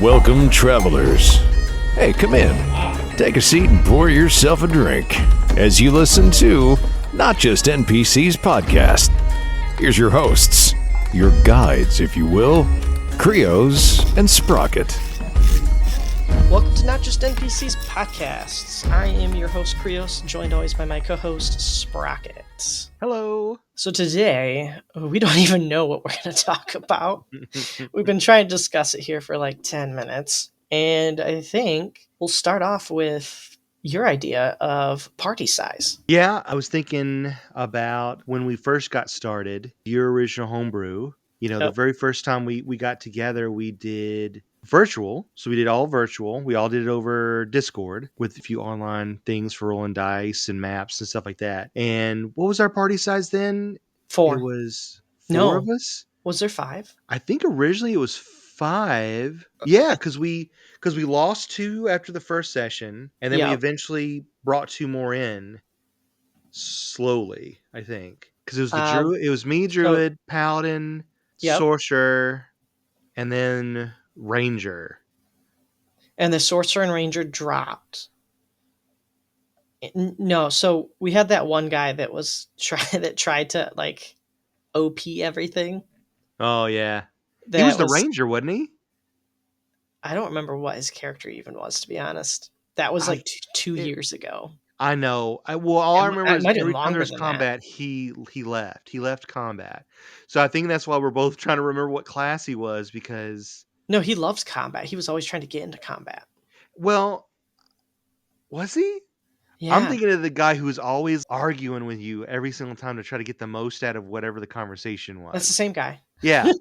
Welcome, travelers. Hey, come in. Take a seat and pour yourself a drink as you listen to Not Just NPCs podcast. Here's your hosts, your guides, if you will, Krios and Sprocket. Welcome to Not Just NPCs podcasts. I am your host, Krios, joined always by my co-host, Sprocket. Hello. So today, we don't even know what we're going to talk about. We've been trying to discuss it here for like 10 minutes. And I think we'll start off with your idea of party size. Yeah, I was thinking about when we first got started, your original homebrew. The very first time we got together, we did virtual. So we did all virtual. We all did it over Discord with a few online things for rolling dice and maps and stuff like that. And what was our party size then? 4. It was four of us. Was there 5? I think originally it was 5. Yeah, because we lost 2 after the first session, and then we eventually brought 2 more in slowly, I think. Because it was the druid, it was me, druid, paladin, sorcerer, and then ranger. And the sorcerer and ranger dropped. No, so we had that one guy that tried to like OP everything. Oh yeah, he was the ranger, wasn't he? I don't remember what his character even was, to be honest. That was like 2 years ago. I know. I remember is every time there was combat, he left. He left combat. So I think that's why we're both trying to remember what class he was, because no, he loves combat. He was always trying to get into combat. Well, was he? Yeah. I'm thinking of the guy who was always arguing with you every single time to try to get the most out of whatever the conversation was. That's the same guy. Yeah.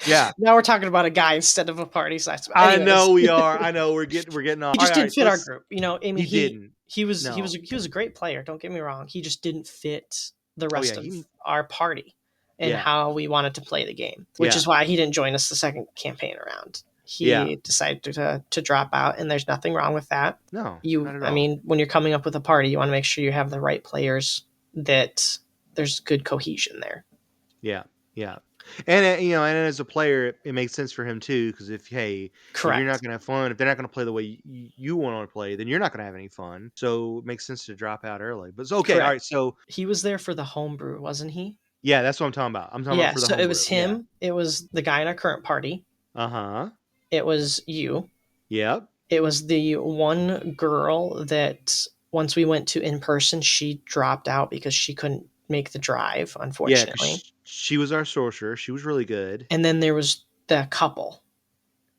Yeah. Now we're talking about a guy instead of a party size. I know we are. I know we're getting off. He just didn't fit our group. I mean, he didn't. He was a great player. Don't get me wrong. He just didn't fit the rest of our party and how we wanted to play the game, which is why he didn't join us the second campaign around. He decided to drop out, and there's nothing wrong with that. No, not at all. I mean, when you're coming up with a party, you want to make sure you have the right players, that there's good cohesion there. Yeah, yeah. And and as a player, it makes sense for him too, because if you're not going to have fun, if they're not going to play the way you want to play, then you're not going to have any fun. So it makes sense to drop out early. But it's okay. Correct. All right. So he was there for the homebrew, wasn't he? Yeah, that's what I'm talking about. I'm talking about for the homebrew. It was him. Yeah. It was the guy in our current party. It was you. Yep. It was the one girl that once we went to in person, she dropped out because she couldn't make the drive, unfortunately. Yeah, she was our sorcerer. She was really good. And then there was the couple.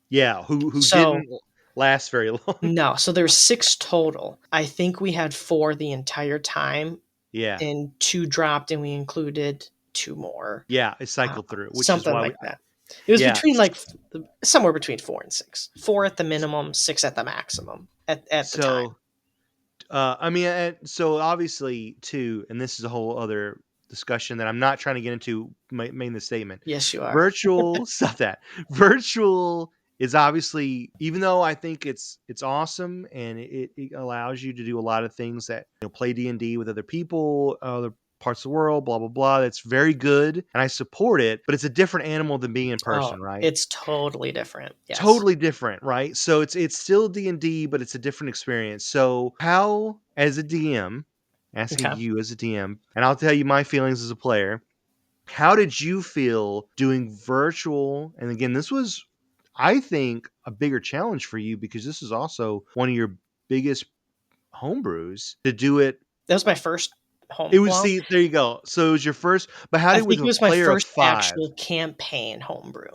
Yeah, who didn't last very long. No, so there were 6 total. I think we had 4 the entire time. Yeah. And 2 dropped, and we included 2 more. Yeah, it cycled through. Which something is why like that. It was between somewhere between 4 and 6. 4 at the minimum, 6 at the maximum at the time. I mean, so obviously too, and this is a whole other discussion that I'm not trying to get into. Making the statement. Yes, you are. Virtual, stop that. Virtual is obviously, even though I think it's awesome and it allows you to do a lot of things that play D&D with other people, other parts of the world, blah blah blah. That's very good, and I support it. But it's a different animal than being in person, right? It's totally different. Yes. Totally different, right? So it's still D&D, but it's a different experience. So how, as a DM, asking you as a DM, and I'll tell you my feelings as a player. How did you feel doing virtual? And again, this was, I think, a bigger challenge for you because this is also one of your biggest homebrews to do it. That was my first home. It was there you go. So it was your first, but how did it was my first actual campaign homebrew.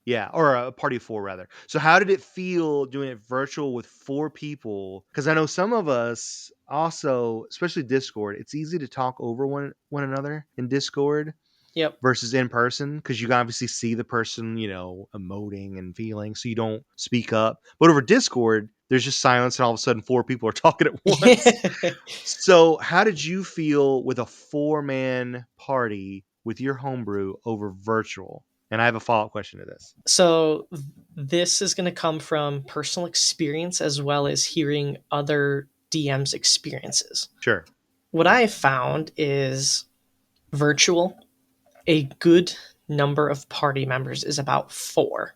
Yeah, or a party of 4 rather. So how did it feel doing it virtual with 4 people? Because I know some of us also, especially Discord, it's easy to talk over one another in Discord. Yep. Versus in person, because you can obviously see the person, emoting and feeling, so you don't speak up. But over Discord, there's just silence, and all of a sudden 4 people are talking at once. So how did you feel with a 4-man party with your homebrew over virtual? And I have a follow-up question to this. So this is going to come from personal experience as well as hearing other DMs' experiences. Sure. What I found is virtual, a good number of party members is about 4.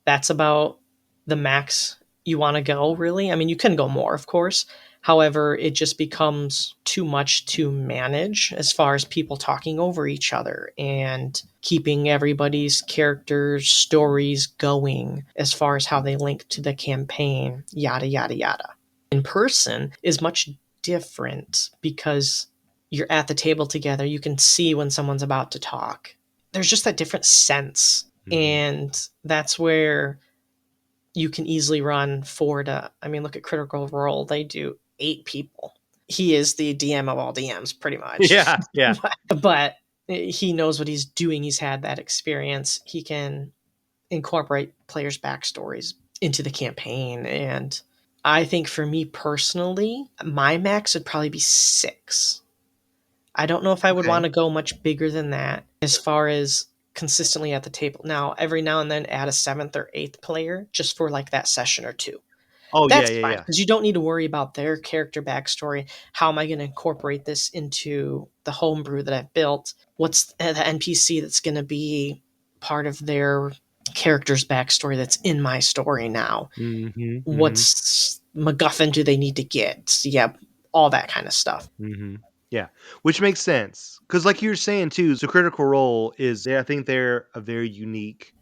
that's about the max you want to go, really. I mean, you can go more, of course. However, it just becomes too much to manage as far as people talking over each other and keeping everybody's characters' stories going as far as how they link to the campaign, yada, yada, yada. In person is much different because you're at the table together. You can see when someone's about to talk. There's just that different sense. And that's where you can easily run 4 to, I mean, look at Critical Role. They do 8 people. He is the DM of all DMs, pretty much. Yeah, yeah. But he knows what he's doing. He's had that experience. He can incorporate players' backstories into the campaign. And I think for me personally, my max would probably be 6. I don't know if I would want to go much bigger than that as far as consistently at the table. Now, every now and then add a 7th or 8th player just for like that session or 2. Oh, That's yeah, fine because you don't need to worry about their character backstory. How am I going to incorporate this into the homebrew that I've built? What's the NPC that's going to be part of their character's backstory that's in my story now? What's MacGuffin do they need to get? Yeah, all that kind of stuff. Yeah, which makes sense because, like you were saying too, so Critical Role is, I think they're a very unique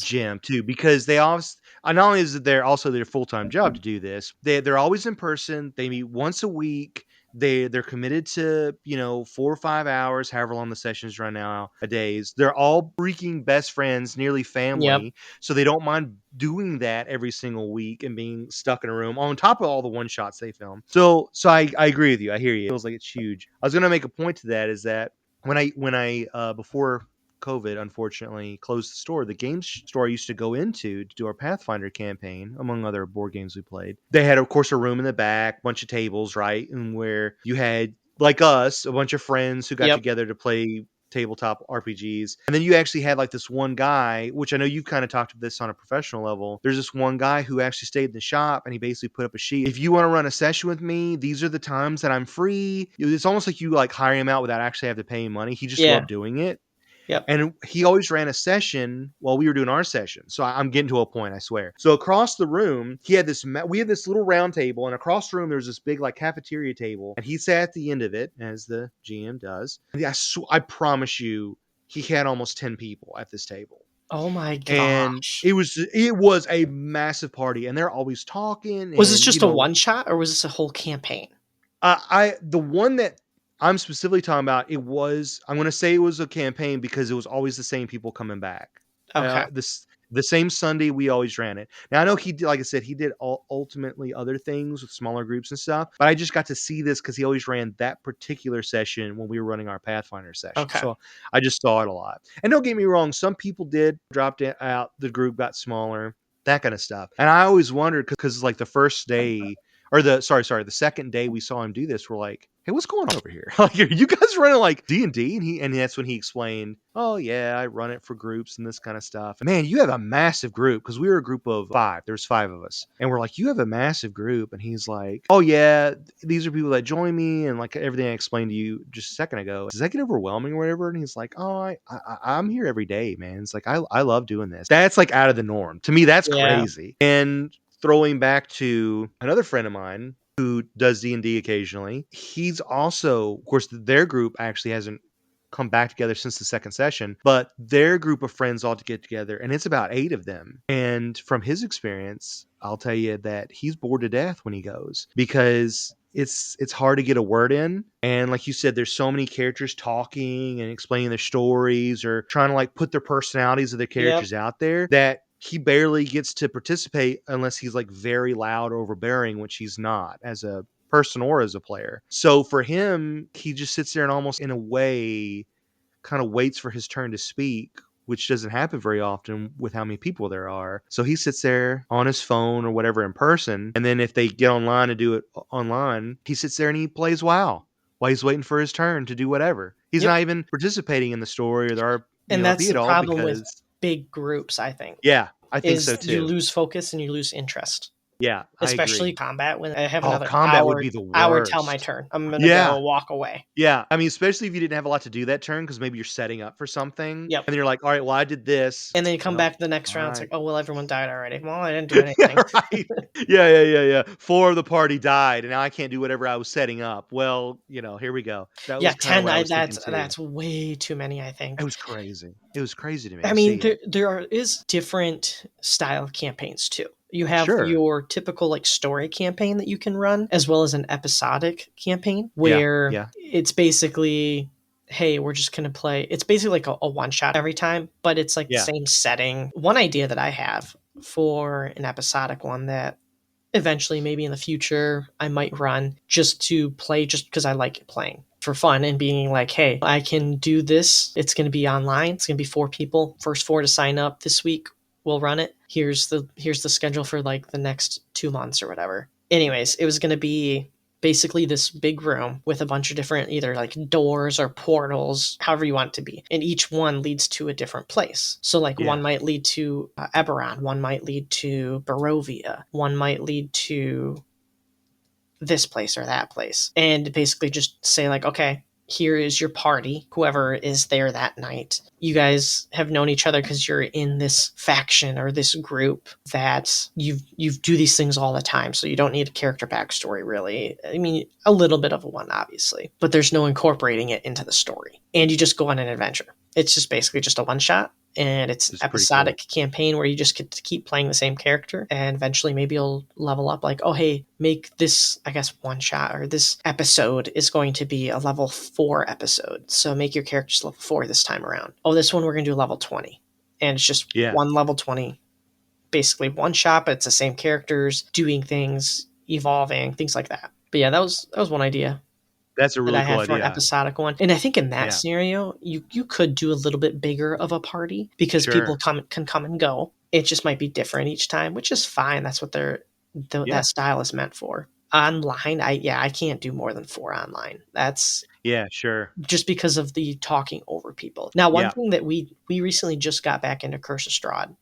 gem too, because they always, not only is it also their full-time job to do this, they're always in person. They meet once a week. They're committed to 4 or 5 hours, however long the sessions run now a days. They're all freaking best friends, nearly family, so they don't mind doing that every single week and being stuck in a room on top of all the one shots they film. So I agree with you. I hear you. It feels like it's huge. I was gonna make a point to that, is that when I before COVID, unfortunately, closed the store, the game store I used to go into to do our Pathfinder campaign, among other board games we played, they had, of course, a room in the back, bunch of tables, right? And where you had, like us, a bunch of friends who got together to play tabletop RPGs. And then you actually had like this one guy, which I know you've kind of talked about this on a professional level. There's this one guy who actually stayed in the shop, and he basically put up a sheet. If you want to run a session with me, these are the times that I'm free. It's almost like you like hire him out without actually having to pay him money. He just loved doing it. And he always ran a session while we were doing our session. So I'm getting to a point, I swear. So across the room, we had this little round table, and across the room, there was this big like cafeteria table, and he sat at the end of it, as the GM does. And I promise you, he had almost 10 people at this table. Oh my gosh. And it was a massive party, and they're always talking. Was this just a one shot, or was this a whole campaign? The one that I'm specifically talking about, I'm going to say it was a campaign because it was always the same people coming back. Okay. The same Sunday we always ran it. Now I know he did, like I said, he did ultimately other things with smaller groups and stuff, but I just got to see this because he always ran that particular session when we were running our Pathfinder session. Okay. So I just saw it a lot. And don't get me wrong, some people did drop out, the group got smaller, that kind of stuff. And I always wondered, because like the first day, or the second day we saw him do this, we're like, hey, what's going on over here? Like, are you guys running like D&D? And that's when he explained, oh yeah, I run it for groups and this kind of stuff. And man, you have a massive group, because we were a group of 5. There's 5 of us. And we're like, you have a massive group. And he's like, oh yeah, these are people that join me, and like everything I explained to you just a second ago. Does that get overwhelming or whatever? And he's like, oh, I'm here every day, man. It's like, I love doing this. That's like out of the norm. To me, that's crazy. And throwing back to another friend of mine who does D&D occasionally, he's also, of course, their group actually hasn't come back together since the second session, but their group of friends all to get together, and it's about 8 of them. And from his experience, I'll tell you that he's bored to death when he goes, because it's hard to get a word in. And like you said, there's so many characters talking and explaining their stories, or trying to like put their personalities of their characters out there, that he barely gets to participate unless he's like very loud or overbearing, which he's not as a person or as a player. So for him, he just sits there and almost in a way kind of waits for his turn to speak, which doesn't happen very often with how many people there are. So he sits there on his phone or whatever in person. And then if they get online and do it online, he sits there and he plays WoW while he's waiting for his turn to do whatever. He's not even participating in the story or the RP that's at the all, problem with big groups, I think. Yeah, I think so too. You lose focus and you lose interest. Yeah, I Especially agree. combat when I have another Combat would be the hour till my worst. turn. I'm gonna Yeah. go walk away. Yeah, I mean, especially if you didn't have a lot to do that turn, because maybe you're setting up for something, and Yep. then you're like, "Alright, well, I did this." And then you come Well, back the next round, it's like, alright. "Oh, well, everyone died already." Well, I didn't do Yeah, anything. right. Yeah. 4 of the party died, and now I can't do whatever I was setting up. Well, here we go. That Yeah, was kinda 10, what I was thinking too. that's way too many, I It think. was crazy. It was crazy to me I to mean, see it. is different style campaigns too. You have Sure. your typical like story campaign that you can run, as well as an episodic campaign Yeah, where yeah, it's basically, hey, we're just gonna play. It's basically like a one shot every time, but it's like the yeah. same setting. One idea that I have for an episodic one that eventually maybe in the future I might run just to play just because I like playing for fun and being like, hey, I can do this. It's going to be online. It's going to be 4 people. First 4 to sign up this week. We'll run it. Here's the schedule for like the next 2 months or whatever. Anyways, it was going to be basically this big room with a bunch of different either like doors or portals, however you want it to be. And each one leads to a different place. So like Yeah. one might lead to Eberron, one might lead to Barovia, one might lead to this place or that place. And basically just say like, okay, here is your party, whoever is there that night. You guys have known each other because you're in this faction or this group that you do these things all the time. So you don't need a character backstory really. I mean, a little bit of one, obviously, but there's no incorporating it into the story. And you just go on an adventure. It's just basically just a one shot. And it's an It's pretty cool. episodic campaign where you just get to keep playing the same character, and eventually maybe you'll level up like, oh hey, make this, I guess, one shot or this episode is going to be a level 4 episode, so make your characters level 4 this time around. Oh, this one we're going to do level 20, and it's just Yeah. one level 20, basically one shot, but it's the same characters doing things, evolving, things like that. But yeah, that was one idea That's a that really I cool had for an idea. episodic one. And I think in that Yeah. scenario, you could do a little bit bigger of a party because people Sure. can come and go. It just might be different each time, which is fine. That's what Yeah. that style is meant for. Online, I can't do more than 4 online. That's Yeah, sure. just because of the talking over people. Now, one Yeah. thing that we recently just got back into Curse of Strahd,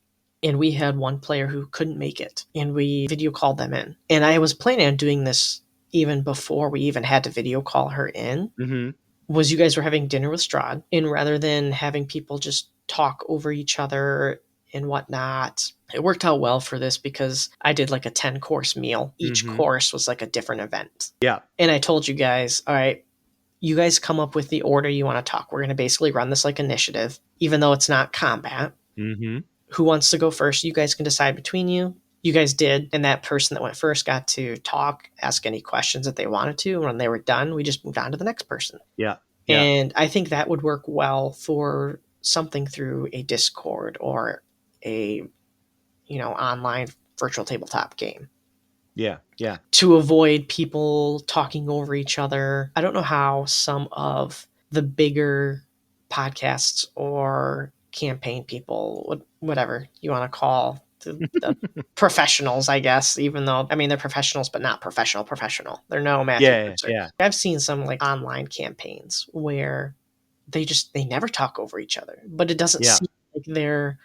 and we had one player who couldn't make it, and we video called them in. And I was planning on doing this even before we even had to video call her in. Mhm. Was you guys were having dinner with Strahd, and rather than having people just talk over each other and whatnot, it worked out well for this because I did like a 10-course meal. Each Mhm. course was like a different event. Yeah. And I told you guys, all right, you guys come up with the order you want to talk. We're going to basically run this like initiative, even though it's not combat. Mhm. Who wants to go first? You guys can decide between you. You guys did, and that person that went first got to talk, ask any questions that they wanted to. And when they were done, we just moved on to the next person. Yeah. Yeah. And I think that would work well for something through a Discord or a, online virtual tabletop game Yeah. Yeah. to avoid people talking over each other. I don't know how some of the bigger podcasts or campaign people, whatever you want to call the professionals, I guess, even though, I mean, they're professionals, but not professional. They're no Matthew Yeah. Mercer. Yeah. I've seen some like online campaigns where they never talk over each other, but it doesn't Yeah. seem like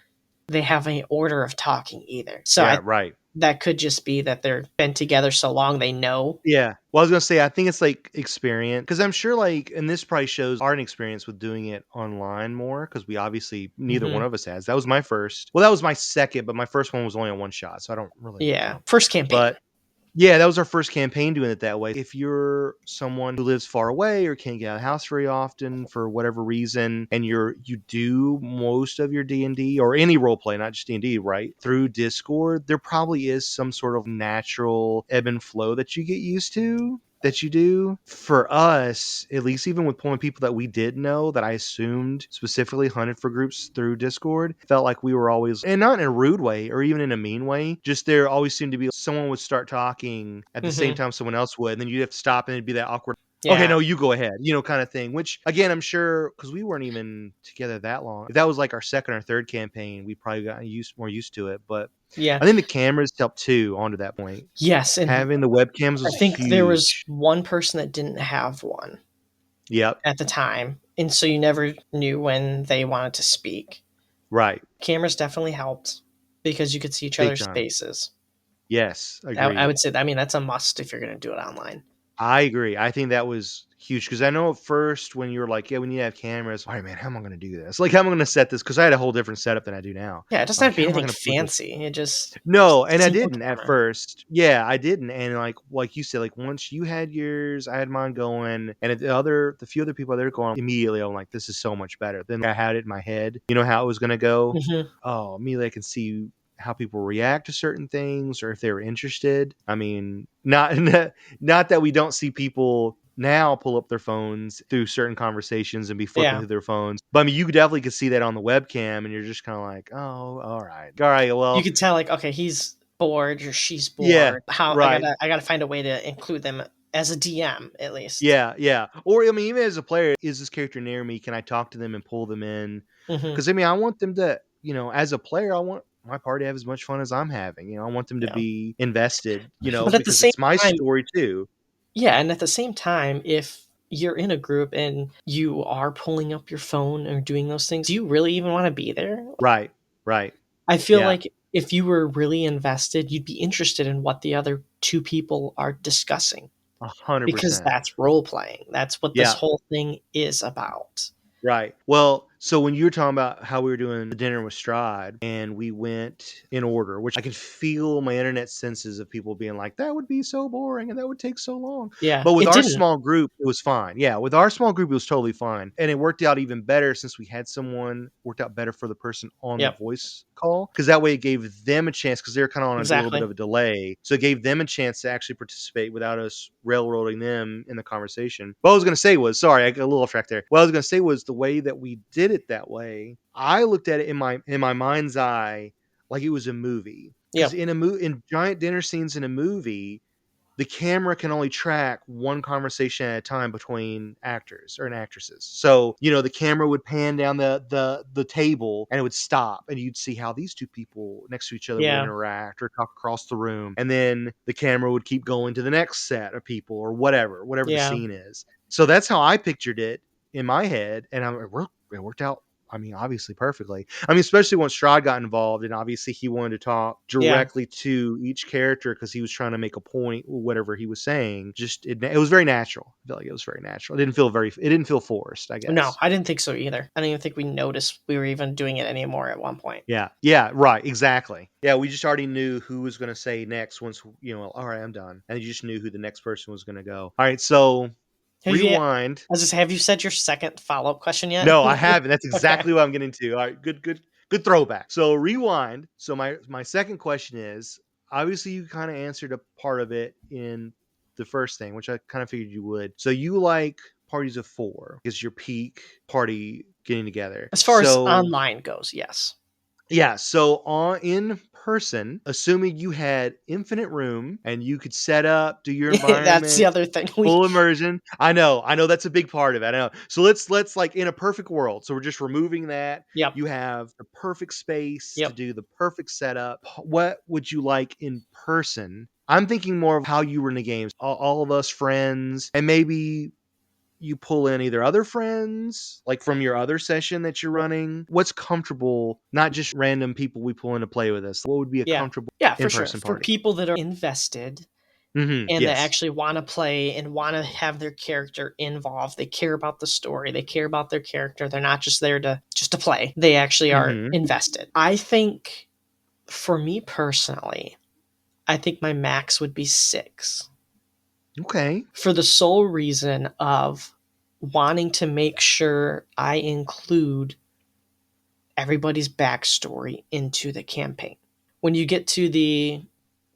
they have any order of talking either. So Yeah, right. that could just be that they've been together so long they know. Yeah. Well, I was gonna say, I think it's like experience, because I'm sure, like, and this probably shows our inexperience with doing it online more, because we obviously neither one Mhm. of us has. That was my first. Well, that was my second, but my first one was only a one shot, so I don't really Yeah, know. first campaign. But yeah, that was our first campaign doing it that way. If you're someone who lives far away or can't get out of the house very often for whatever reason, and you do most of your D&D or any role play, not just D&D, right, through Discord, there probably is some sort of natural ebb and flow that you get used to. That you do. For us, at least even with pulling people that we did know that I assumed specifically hunted for groups through Discord, felt like we were always, and not in a rude way or even in a mean way, just there always seemed to be someone would start talking at the same Mhm. time someone else would, and then you'd have to stop and it'd be that awkward, okay, Yeah. no, you go ahead, kind of thing, which again, I'm sure, because we weren't even together that long. If that was like our second or third campaign, we probably got more used to it, but Yeah. I think the cameras helped too onto that point. Yes, and Having the webcams I was think there was huge. one person that didn't have one Yep. at the time, and so you never knew when they wanted to speak. Right. Cameras definitely helped because you could see each Big other's time. faces. Yes, agreed. I would say, I mean, that's a must if you're going to do it online. I agree. I think that was huge because I know at first when you were like, yeah, we need to have cameras. All right, man, how am I going to do this? Like, how am I going to set this? Because I had a whole different setup than I do now. Yeah, it doesn't I'm have like, to be how am I anything going to put this? fancy. It just No, and I simple didn't at camera. first. Yeah, I didn't. And like you said, like once you had yours, I had mine going, and the few other people that are going immediately, I'm like, this is so much better. Then I had it in my head. You know how it was going to go. Mm-hmm. Oh, immediately I can see how people react to certain things or if they were interested. I mean, not not that we don't see people now pull up their phones through certain conversations and be flipping through their phones. But I mean, you definitely could see that on the webcam and you're just kind of like, oh, all right. Well, you could tell like, okay, he's bored or she's bored. Yeah, How right. I gotta find a way to include them as a DM at least. Yeah. Or I mean, even as a player, is this character near me? Can I talk to them and pull them in? Mm-hmm. Because I mean, I want them to, as a player, I want my party to have as much fun as I'm having. I want them to be invested. But at the because same it's my time, story too. yeah, and at the same time, if you're in a group and you are pulling up your phone or doing those things, do you really even want to be there? Right. I feel Yeah. like if you were really invested, you'd be interested in what the other two people are discussing. 100%. Because that's role playing. That's what this whole thing is about. Right. Well, so when you were talking about how we were doing the dinner with Strahd and we went in order, which I could feel my internet senses of people being like, that would be so boring and that would take so long. Yeah. But with it our didn't. small group, it was fine. Yeah. With our small group, it was totally fine. And it worked out even better since we had someone worked out better for the person on the voice call. Because that way it gave them a chance because they're kind of on a little bit of a delay. So it gave them a chance to actually participate without us railroading them in the conversation. What I was going to say was, sorry, I got a little off track there. What I was going to say was the way that we did it that way, I looked at it in my mind's eye like it was a movie. Because in giant dinner scenes in a movie, the camera can only track one conversation at a time between actors or actresses. So, the camera would pan down the table and it would stop and you'd see how these two people next to each other would interact or talk across the room. And then the camera would keep going to the next set of people or whatever the scene is. So that's how I pictured it in my head. And it worked out. I mean, obviously perfectly. I mean, especially once Strahd got involved and obviously he wanted to talk directly to each character because he was trying to make a point, whatever he was saying. Just, it was very natural. I feel like it was very natural. It didn't feel forced, I guess. No, I didn't think so either. I don't even think we noticed we were even doing it anymore at one point. Yeah, right, exactly. Yeah, we just already knew who was going to say next once, all right, I'm done. And you just knew who the next person was going to go. All right, so rewind. Have you said your second follow-up question yet? No, I haven't. That's exactly what I'm getting to. All right, good throwback. So rewind. So my second question is, obviously you kind of answered a part of it in the first thing, which I kind of figured you would. So you like parties of 4 is your peak party getting together. As far as online goes, yes. Yeah, so in person, assuming you had infinite room and you could set up, do your environment. That's the other thing. Full immersion. I know that's a big part of it. I know. So let's like in a perfect world. So we're just removing that. Yep. You have the perfect space to do the perfect setup. What would you like in person? I'm thinking more of how you were in the games. All of us friends, and maybe you pull in either other friends, like from your other session that you're running. What's comfortable, not just random people we pull in to play with us. What would be a comfortable in-person party? For people that are invested and that actually want to play and want to have their character involved. They care about the story. They care about their character. They're not just there to play. They actually are invested. I think for me personally, I think my max would be 6. Okay. For the sole reason of wanting to make sure I include everybody's backstory into the campaign. When you get to the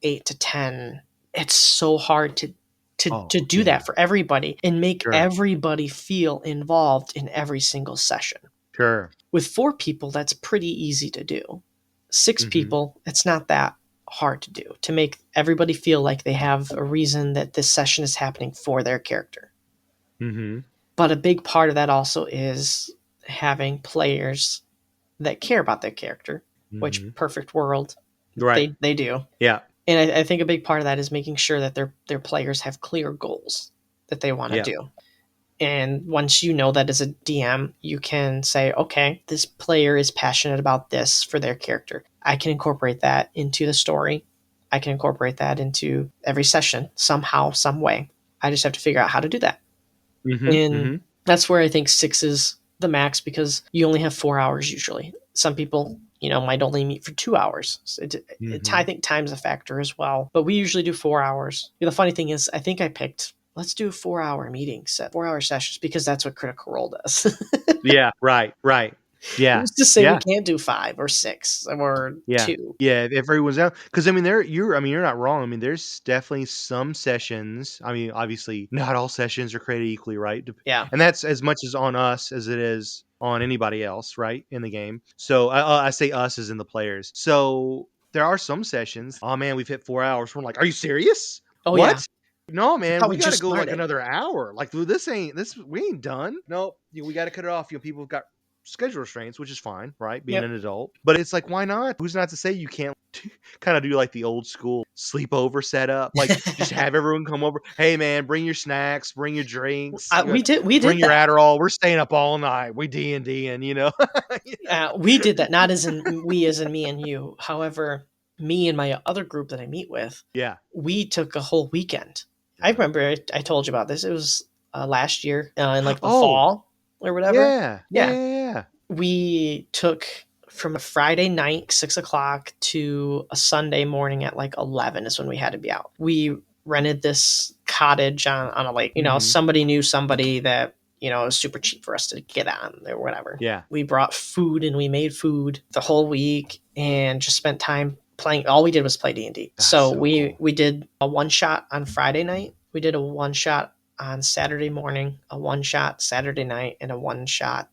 8 to 10, it's so hard to do that for everybody and make everybody feel involved in every single session. Sure. With 4 people, that's pretty easy to do. 6 people, it's not that hard to do, to make everybody feel like they have a reason that this session is happening for their character. But a big part of that also is having players that care about their character, which perfect world, they do. Yeah. And I think a big part of that is making sure that their players have clear goals that they want to do. And once you know that as a DM, you can say, okay, this player is passionate about this for their character. I can incorporate that into the story I can incorporate that into every session somehow, some way. I just have to figure out how to do that. And that's where I think 6 is the max, because you only have 4 hours usually. Some people, might only meet for 2 hours. So I think time's a factor as well. But we usually do 4 hours. The funny thing is, I think I picked, let's do 4-hour meetings, 4-hour sessions, because that's what Critical Role does. Yeah, right. Yeah. Who's to say we can't do 5 or 6 or 2? Yeah, if everyone's out, because I mean, you're not wrong. I mean, there's definitely some sessions. I mean, obviously, not all sessions are created equally, right? Yeah, and that's as much as on us as it is on anybody else, right, in the game. So I say us as in the players. So there are some sessions. Oh man, we've hit 4 hours. We're like, are you serious? Oh What? yeah. No, man, Thought we we got to just go like started. another hour. Like we ain't done. No, we got to cut it off. People have got schedule restraints, which is fine, right? Being an adult. But it's like, why not? Who's not to say you can't kind of do like the old school sleepover setup? Like just have everyone come over. Hey man, bring your snacks, bring your drinks, We did bring your that. Adderall. We're staying up all night. We D&D and We did that, not as in we, as in me and you. However, me and my other group that I meet with, we took a whole weekend. I remember I told you about this. It was last year in like the fall or whatever. Yeah. We took from a Friday night, 6 o'clock, to a Sunday morning at like 11 is when we had to be out. We rented this cottage on a lake. Somebody knew somebody that, it was super cheap for us to get on or whatever. Yeah. We brought food and we made food the whole week and just spent time playing. All we did was play D&D. So we did a one shot on Friday night. We did a one shot on Saturday morning, a one shot Saturday night, and a one shot.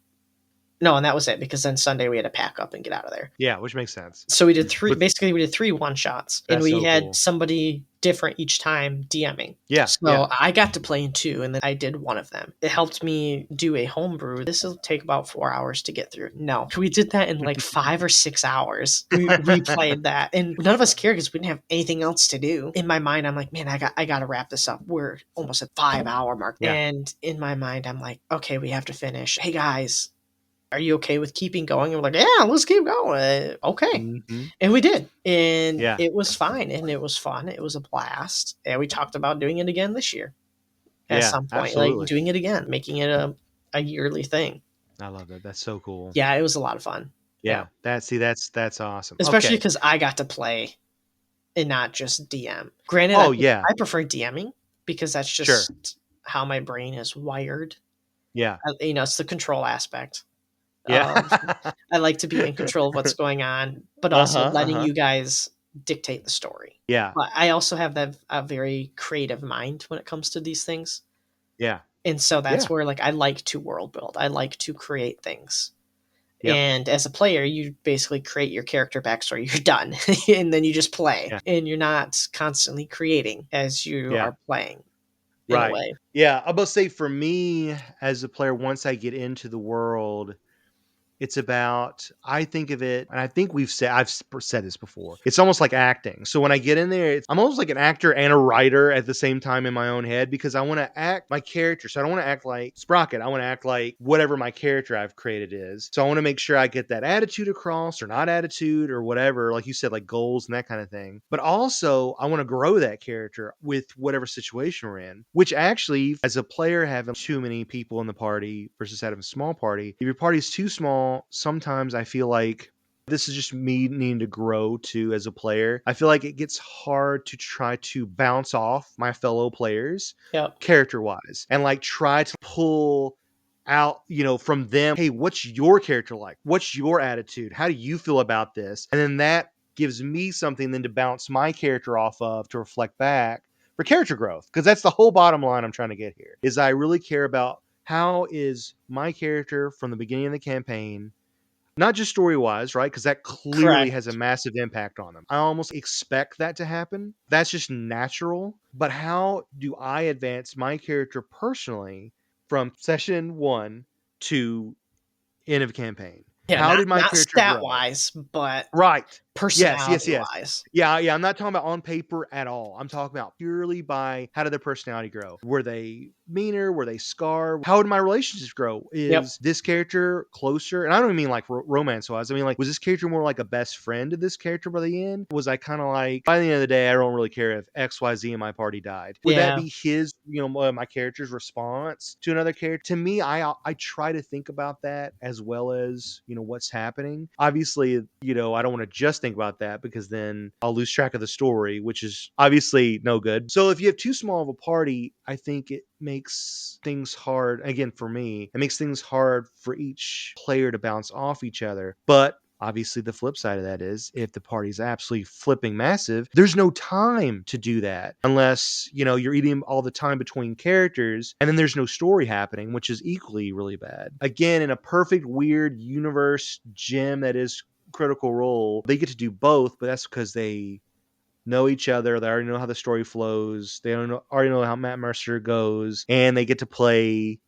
No, and that was it, because then Sunday we had to pack up and get out of there. Yeah, which makes sense. So we did three. Basically, we did 3 one-shots, and we had cool. somebody different each time DMing. Yeah. So I got to play in 2, and then I did one of them. It helped me do a homebrew. This will take about 4 hours to get through. No, we did that in like 5 or 6 hours. We replayed that, and none of us cared because we didn't have anything else to do. In my mind, I'm like, man, I got to wrap this up. We're almost at 5-hour mark, and in my mind, I'm like, okay, we have to finish. Hey guys, are you okay with keeping going? And we're like, yeah, let's keep going. Okay. And we did. And it was fine. And it was fun. It was a blast. And we talked about doing it again this year at some point. Absolutely. Like doing it again, making it a yearly thing. I love that. That's so cool. Yeah, it was a lot of fun. Yeah. That's awesome. Especially because I got to play and not just DM. Granted, I prefer DMing because that's just how my brain is wired. Yeah. It's the control aspect. I like to be in control of what's going on, but also letting you guys dictate the story. Yeah. But I also have a very creative mind when it comes to these things. Yeah. And so that's where I like to world build. I like to create things. Yep. And as a player, you basically create your character backstory. You're done. And then you just play. Yeah. And you're not constantly creating as you are playing. Right. In a way. Yeah. I must say, for me as a player, once I get into the world, it's about, I think of it, and I think I've said this before. It's almost like acting. So when I get in there, I'm almost like an actor and a writer at the same time in my own head, because I want to act my character. So I don't want to act like Sprocket. I want to act like whatever my character I've created is. So I want to make sure I get that attitude across, or not attitude, or whatever, like you said, like goals and that kind of thing. But also I want to grow that character with whatever situation we're in, which actually, as a player, having too many people in the party versus having a small party, if your party is too small, sometimes I feel like, this is just me needing to grow too as a player, I feel like it gets hard to try to bounce off my fellow players character wise, and try to pull out, from them, hey, what's your character like? What's your attitude? How do you feel about this? And then that gives me something then to bounce my character off of, to reflect back for character growth. Because that's the whole bottom line I'm trying to get here, is I really care about how is my character from the beginning of the campaign, not just story-wise, right? Because that clearly has a massive impact on them. I almost expect that to happen. That's just natural. But how do I advance my character personally from session 1 to end of campaign? Yeah, how did my not character stat grow? wise, but Right. personality wise. Yeah, I'm not talking about on paper at all. I'm talking about purely by how did their personality grow? Were they meaner? Were they scar? How did my relationships grow? Is this character closer? And I don't mean like romance wise. I mean, like, was this character more like a best friend to this character by the end? Was I kind of like, by the end of the day, I don't really care if XYZ in my party died. Would that be his, my character's response to another character? To me, I try to think about that as well as, what's happening. Obviously, I don't want to just think about that because then I'll lose track of the story, which is obviously no good. So if you have too small of a party, I think it makes things hard. Again, for me, it makes things hard for each player to bounce off each other. But obviously, the flip side of that is if the party's absolutely flipping massive, there's no time to do that unless, you're eating all the time between characters and then there's no story happening, which is equally really bad. Again, in a perfect, weird universe gem that is Critical Role, they get to do both, but that's because they know each other. They already know how the story flows. They already know how Matt Mercer goes, and they get to play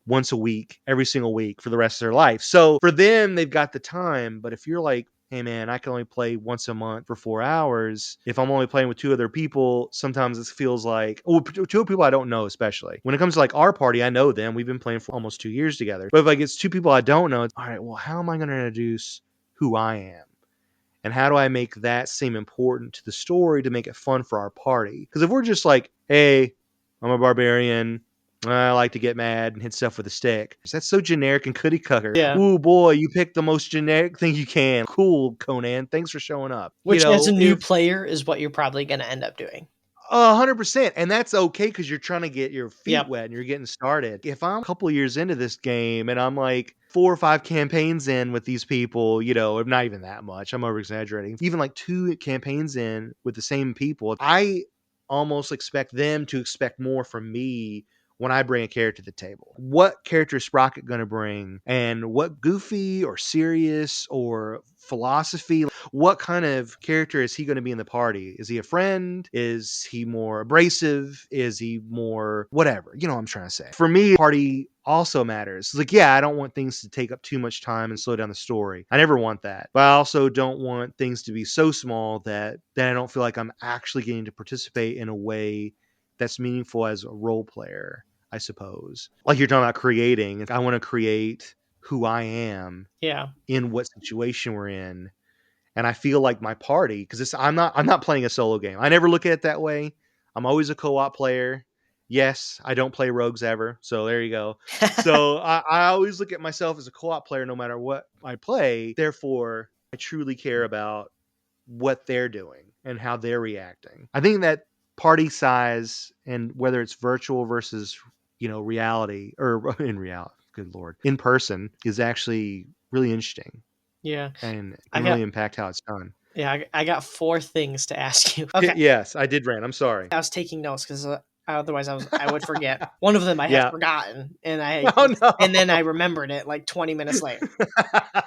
once a week, every single week for the rest of their life. So for them, they've got the time. But if you're like, hey man, I can only play once a month for 4 hours. If I'm only playing with 2 other people, sometimes it feels like, 2 people I don't know, especially. When it comes to like our party, I know them. We've been playing for almost 2 years together. But if like it's 2 people I don't know, it's all right, well, how am I going to introduce who I am? And how do I make that seem important to the story to make it fun for our party? Because if we're just like, hey, I'm a barbarian, I like to get mad and hit stuff with a stick, that's so generic and cookie cutter. Yeah. Ooh, boy, you picked the most generic thing you can. Cool, Conan. Thanks for showing up. Which, as a new player, is what you're probably going to end up doing. 100%. And that's okay because you're trying to get your feet wet and you're getting started. If I'm a couple of years into this game and I'm like 4 or 5 campaigns in with these people, not even that much, I'm over exaggerating. Even like 2 campaigns in with the same people, I almost expect them to expect more from me when I bring a character to the table. What character is Sprocket going to bring? And what goofy or serious or philosophy, what kind of character is he going to be in the party? Is he a friend? Is he more abrasive? Is he more whatever? You know what I'm trying to say. For me, party also matters. It's like, I don't want things to take up too much time and slow down the story. I never want that. But I also don't want things to be so small that I don't feel like I'm actually getting to participate in a way that's meaningful as a role player, I suppose. Like you're talking about creating. I want to create who I am in what situation we're in. And I feel like my party, because I'm not playing a solo game. I never look at it that way. I'm always a co-op player. Yes, I don't play rogues ever. So there you go. So I always look at myself as a co-op player no matter what I play. Therefore, I truly care about what they're doing and how they're reacting. I think that party size and whether it's virtual versus, reality or in reality, good Lord, in person is actually really interesting. Yeah. And can really impact how it's done. Yeah, I got 4 things to ask you. Okay. Yes, I did rant. I'm sorry. I was taking notes because otherwise I would forget. One of them I had forgotten, and and then I remembered it like 20 minutes later.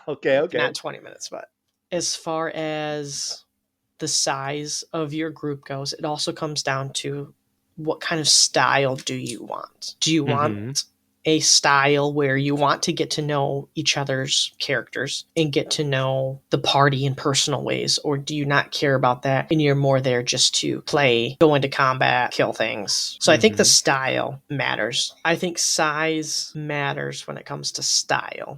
Okay. Not 20 minutes, but as far as the size of your group goes, it also comes down to what kind of style do you want? Do you want a style where you want to get to know each other's characters and get to know the party in personal ways? Or do you not care about that and you're more there just to play, go into combat, kill things? So I think the style matters. I think size matters when it comes to style.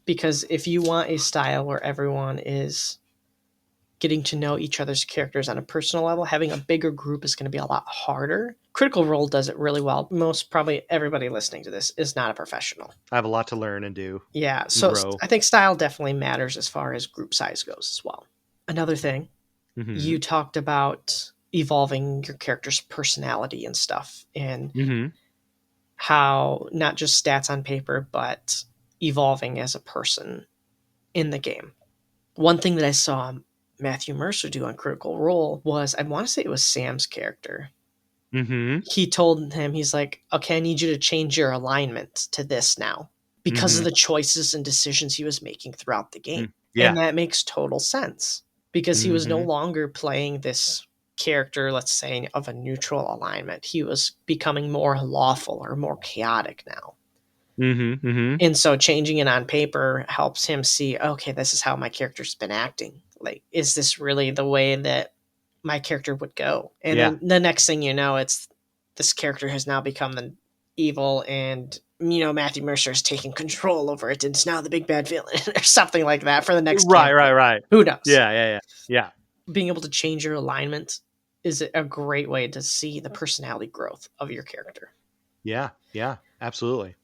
Because if you want a style where everyone is getting to know each other's characters on a personal level, having a bigger group is going to be a lot harder. Critical Role does it really well. Probably everybody listening to this is not a professional. I have a lot to learn and do. Yeah, so I think style definitely matters as far as group size goes as well. Another thing, you talked about evolving your character's personality and stuff, and how not just stats on paper, but evolving as a person in the game. One thing that I saw Matthew Mercer do on Critical Role was, I want to say it was Sam's character. He told him, he's like, okay, I need you to change your alignment to this now because of the choices and decisions he was making throughout the game. And that makes total sense because he was no longer playing this character, let's say, of a neutral alignment. He was becoming more lawful or more chaotic now. And so changing it on paper helps him see, okay, this is how my character's been acting like, is this really the way that my character would go? And Yeah. then the next thing you know, it's this character has now become the evil, and Matthew Mercer is taking control over it, and it's now the big bad villain or something like that for the next campaign. Right. Who knows? Yeah. Being able to change your alignment is a great way to see the personality growth of your character. Yeah, absolutely.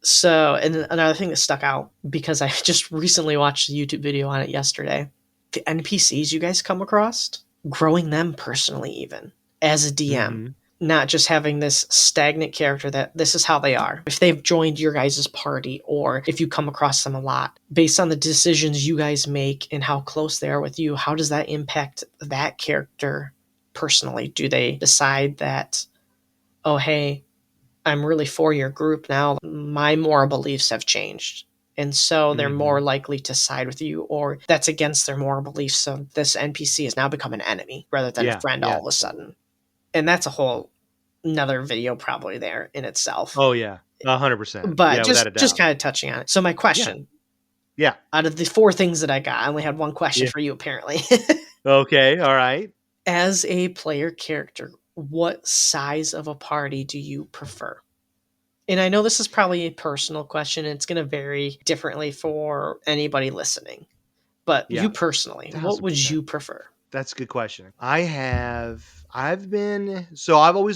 So, and another thing that stuck out, because I just recently watched a YouTube video on it yesterday, the NPCs you guys come across, growing them personally, even as a DM, not just having this stagnant character that this is how they are. If they've joined your guys' party, or if you come across them a lot, based on the decisions you guys make and how close they are with you, how does that impact that character personally? Do they decide that, oh, hey, I'm really for your group now, my moral beliefs have changed, and so they're more likely to side with you, or that's against their moral beliefs, so this NPC has now become an enemy rather than a friend all of a sudden. And that's a whole another video probably there in itself. Oh yeah, 100%. But without a doubt. just kind of touching on it. So my question, out of the 4 things that I got, I only had one question for you apparently. Okay, all right. As a player character, what size of a party do you prefer? And I know this is probably a personal question, and it's going to vary differently for anybody listening. But you personally, 1000%. what would you prefer? That's a good question. I've always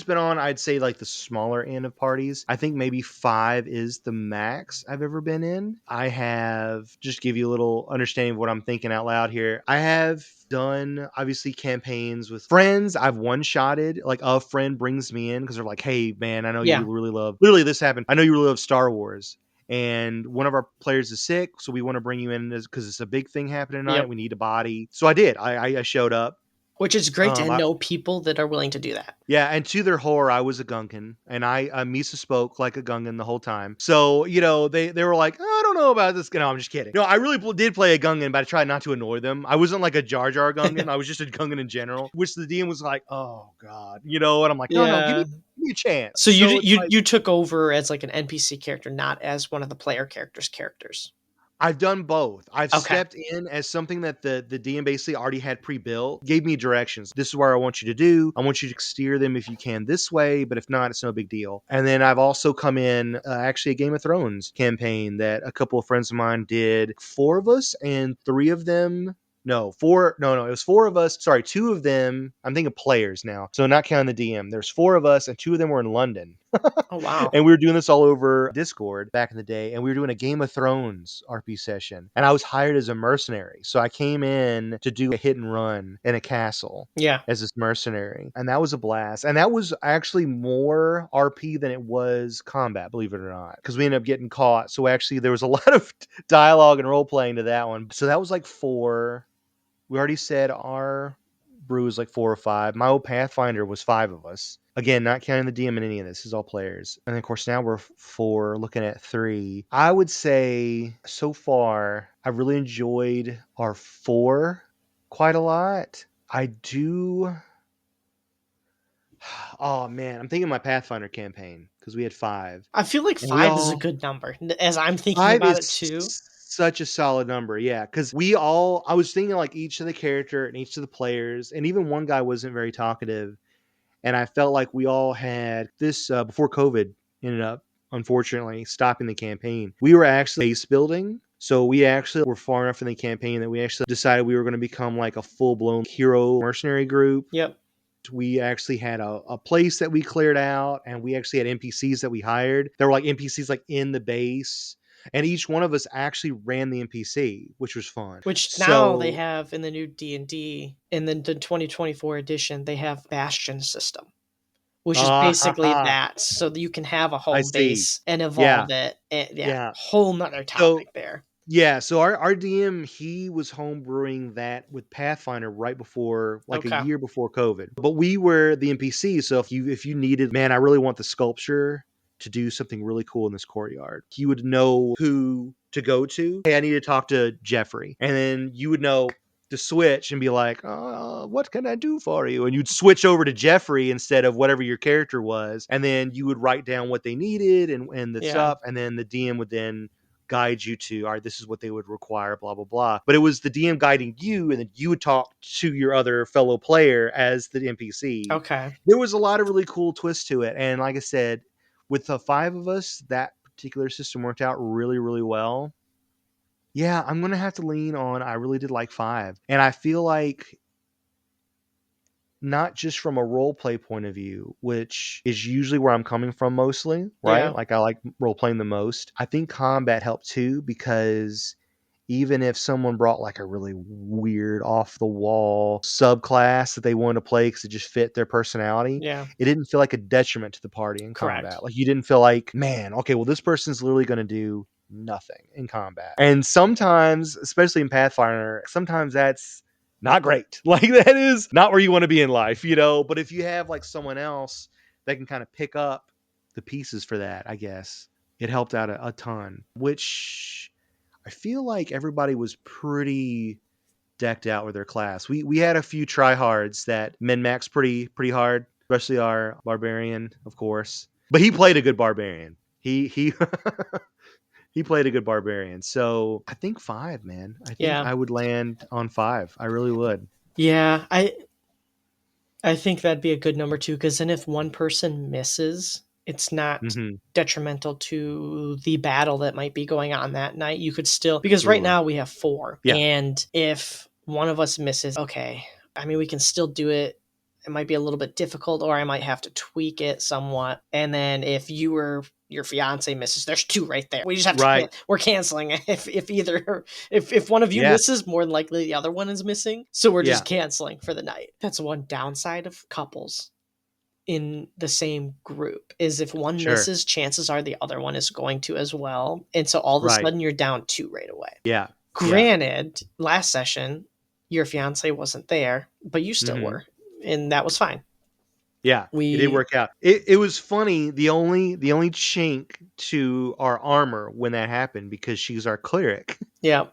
been on, I'd say, like the smaller end of parties. I think maybe 5 is the max I've ever been in. I have, just give you a little understanding of what I'm thinking out loud here. I have done obviously campaigns with friends. I've one-shotted, like a friend brings me in because they're like, hey man, I know you really love, literally this happened, I know you really love Star Wars, and one of our players is sick, so we want to bring you in because it's a big thing happening tonight. We need a body. So I did. I showed up. Which is great to know people that are willing to do that. Yeah, and to their horror, I was a Gungan, and Misa spoke like a Gungan the whole time. So, they were like, oh, I don't know about this. No, I'm just kidding. No, I really did play a Gungan, but I tried not to annoy them. I wasn't like a Jar Jar Gungan. I was just a Gungan in general, which the DM was like, oh, God. And I'm like, no, give me a chance. So you took over as like an NPC character, not as one of the player characters. I've done both. I've stepped in as something that the DM basically already had pre-built, gave me directions. This is where I want you to do. I want you to steer them if you can this way, but if not, it's no big deal. And then I've also come in, actually a Game of Thrones campaign that a couple of friends of mine did. 4 of us, and 3 of them No, 4. No, it was 4 of us. Sorry, 2 of them. I'm thinking players now. So not counting the DM. There's 4 of us, and 2 of them were in London. Oh, wow. And we were doing this all over Discord back in the day. And we were doing a Game of Thrones RP session. And I was hired as a mercenary. So I came in to do a hit and run in a castle. Yeah. As this mercenary. And that was a blast. And that was actually more RP than it was combat, believe it or not. Because we ended up getting caught. So actually there was a lot of dialogue and role playing to that one. So that was like 4. We already said our brew is like 4 or 5. My old Pathfinder was 5 of us. Again, not counting the DM in any of this. This is all players. And then, of course, now we're 4, looking at 3. I would say, so far, I've really enjoyed our 4 quite a lot. I do... Oh, man. I'm thinking my Pathfinder campaign, because we had 5. I feel like 5 is a good number, as I'm thinking about it, too. Such a solid number, yeah, because I was thinking like each of the character and each of the players, and even one guy wasn't very talkative, and I felt like we all had this before COVID ended up unfortunately stopping the campaign. We were actually base building, so we actually were far enough in the campaign that we actually decided we were going to become like a full-blown hero mercenary group. Yep. We actually had a place that we cleared out, and we actually had NPCs that we hired. There were like NPCs like in the base. And each one of us actually ran the NPC, which was fun. Which now they have in the new D&D, in the 2024 edition, they have Bastion system, which is basically that. So that you can have a home base and evolve it. And, whole nother topic there. Yeah, so our DM, he was homebrewing that with Pathfinder right before, like a year before COVID. But we were the NPC, so if you needed, man, I really want the sculpture to do something really cool in this courtyard, you would know who to go to. Hey, I need to talk to Jeffrey. And then you would know to switch and be like, what can I do for you? And you'd switch over to Jeffrey instead of whatever your character was. And then you would write down what they needed and the stuff. And then the DM would then guide you to, all right, this is what they would require, blah, blah, blah. But it was the DM guiding you, and then you would talk to your other fellow player as the NPC. Okay. There was a lot of really cool twists to it. And like I said, with the 5 of us, that particular system worked out really, really well. Yeah, I'm going to have to lean on, I really did like 5. And I feel like, not just from a role play point of view, which is usually where I'm coming from mostly, right? Yeah. Like I like role playing the most. I think combat helped too, because even if someone brought like a really weird off the wall subclass that they wanted to play because it just fit their personality, it didn't feel like a detriment to the party in combat. Like you didn't feel like, man, okay, well, this person's literally going to do nothing in combat. And sometimes, especially in Pathfinder, sometimes that's not great. Like that is not where you want to be in life, you know? But if you have like someone else that can kind of pick up the pieces for that, I guess it helped out a ton, which I feel like everybody was pretty decked out with their class. We had a few tryhards that min-max pretty hard, especially our barbarian, of course. But he played a good barbarian. He he played a good barbarian. So I think 5, man. I think I would land on 5. I really would. Yeah, I think that'd be a good number too, because then if one person misses, it's not detrimental to the battle that might be going on that night. You could still, because right now we have 4. Yeah. And if one of us misses, okay, I mean, we can still do it. It might be a little bit difficult, or I might have to tweak it somewhat. And then if your fiance misses, there's 2 right there. We just have to, we're canceling it. If one of you misses, more than likely the other one is missing. So we're just canceling for the night. That's one downside of couples in the same group, is if one misses, chances are the other one is going to as well. And so all of a sudden you're down 2 right away. Yeah. Granted, last session, your fiance wasn't there, but you still were. And that was fine. Yeah, it did work out. It was funny. The only chink to our armor when that happened, because she's our cleric. Yeah.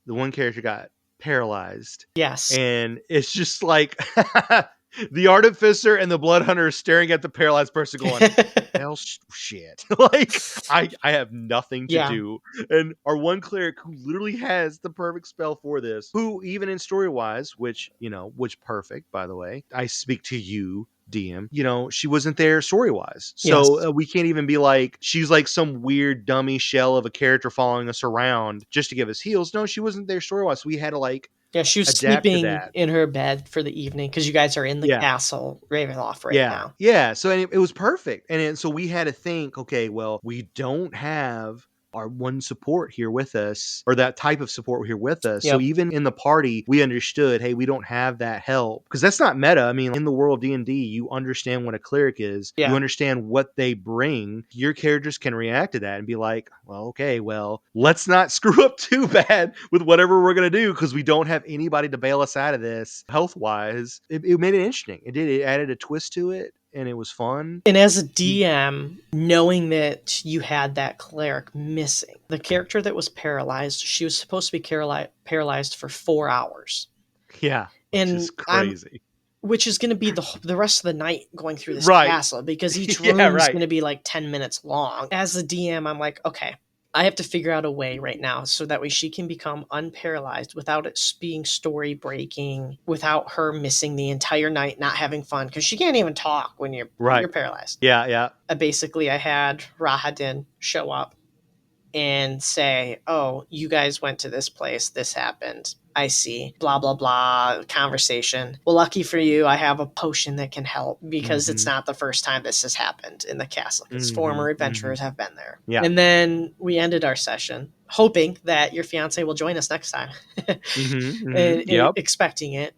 The one character got paralyzed. Yes. And it's just like the artificer and the blood hunter are staring at the paralyzed person going, hell shit. Like I have nothing to do. And our one cleric, who literally has the perfect spell for this, who even in story wise, which perfect, by the way, I speak to you, DM, she wasn't there story wise. So we can't even be like, she's like some weird dummy shell of a character following us around just to give us heals. No, she wasn't there story wise. So we had to like, she was sleeping in her bed for the evening because you guys are in the castle Ravenloft right now. Yeah. So it was perfect. And so we had to think, okay, well, we don't have our one support here with us, or that type of support here with us. So even in the party, we understood, hey, we don't have that help, because that's not meta. I mean, in the world of D&D, you understand what a cleric is. You understand what they bring. Your characters can react to that and be like, well, okay, well, let's not screw up too bad with whatever we're going to do, because we don't have anybody to bail us out of this health-wise. It made it interesting. It did. It added a twist to it. And it was fun. And as a DM, knowing that you had that cleric missing, the character that was paralyzed, she was supposed to be paralyzed for 4 hours. Yeah, which is crazy. Which is going to be the rest of the night going through this castle, because each room is going to be like 10 minutes long. As a DM, I'm like, okay, I have to figure out a way right now so that way she can become unparalyzed without it being story breaking, without her missing the entire night, not having fun, because she can't even talk when you're paralyzed. Yeah. Basically, I had Rahadin show up and say, oh, you guys went to this place, this happened, I see, blah, blah, blah, conversation. Well, lucky for you, I have a potion that can help, because it's not the first time this has happened in the castle, because former adventurers have been there. Yeah. And then we ended our session hoping that your fiance will join us next time. And expecting it.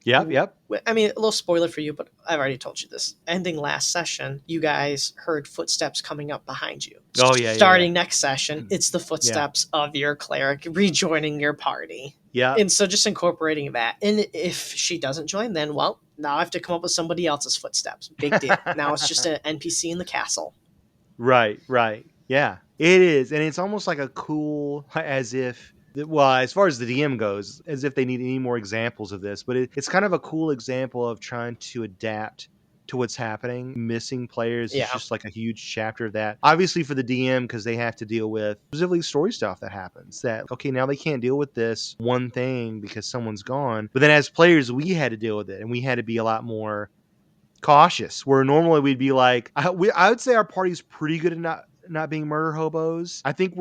Yep. I mean, a little spoiler for you, but I've already told you this. Ending last session, you guys heard footsteps coming up behind you. Oh, yeah. Starting next session, it's the footsteps of your cleric rejoining your party. Yeah. And so just incorporating that. And if she doesn't join, then, well, now I have to come up with somebody else's footsteps. Big deal. Now it's just an NPC in the castle. Right. Yeah, it is. And it's almost like a cool, as if... Well, as far as the DM goes, as if they need any more examples of this, but it's kind of a cool example of trying to adapt to what's happening. Missing players is Yeah. just like a huge chapter of that. Obviously for the DM, because they have to deal with specifically story stuff that happens. That, okay, now they can't deal with this one thing because someone's gone. But then as players, we had to deal with it, and we had to be a lot more cautious, where normally we'd be like, I would say our party's pretty good at not being murder hobos. I think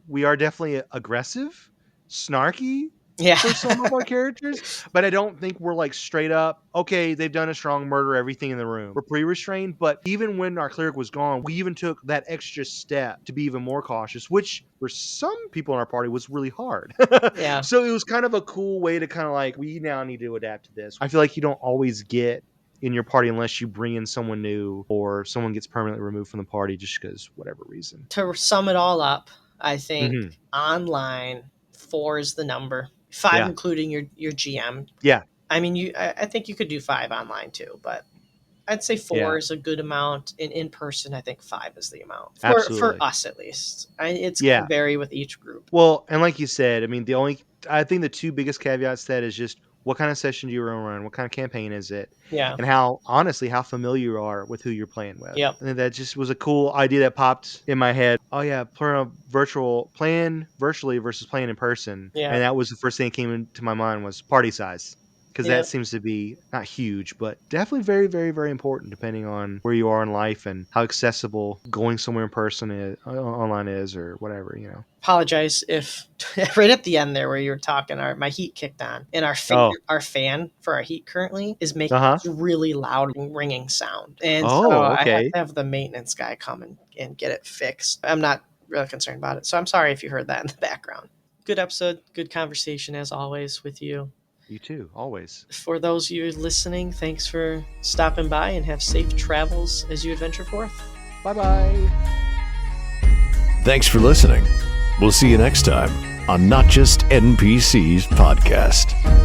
we are definitely aggressive, snarky for some of our characters, but I don't think we're like straight up, okay, they've done a strong murder, everything in the room. We're pretty restrained, but even when our cleric was gone, we even took that extra step to be even more cautious, which for some people in our party was really hard. Yeah. So it was kind of a cool way to kind of like, we now need to adapt to this. I feel like you don't always get in your party unless you bring in someone new or someone gets permanently removed from the party just because whatever reason. To sum it all up, I think online 4 is the number. 5 including your GM. Yeah. I mean, I think you could do 5 online too, but I'd say 4 is a good amount. In person, I think 5 is the amount for us at least. It's going to vary with each group. Well, and like you said, I mean, I think the 2 biggest caveats to that is just what kind of session do you run? What kind of campaign is it? Yeah. And how familiar you are with who you're playing with. Yep. And that just was a cool idea that popped in my head. Oh yeah, playing virtually versus playing in person. Yeah. And that was the first thing that came into my mind was party size. Because that seems to be not huge, but definitely very, very, very important depending on where you are in life and how accessible going somewhere in person online is or whatever, you know. Apologize if right at the end there where you were talking, my heat kicked on, and our fan for our heat currently is making this really loud ringing sound, and so I have to have the maintenance guy come and get it fixed. I'm not really concerned about it, so I'm sorry if you heard that in the background. Good episode, good conversation as always with you. You too, always. For those of you listening, thanks for stopping by and have safe travels as you adventure forth. Bye-bye. Thanks for listening. We'll see you next time on Not Just NPCs Podcast.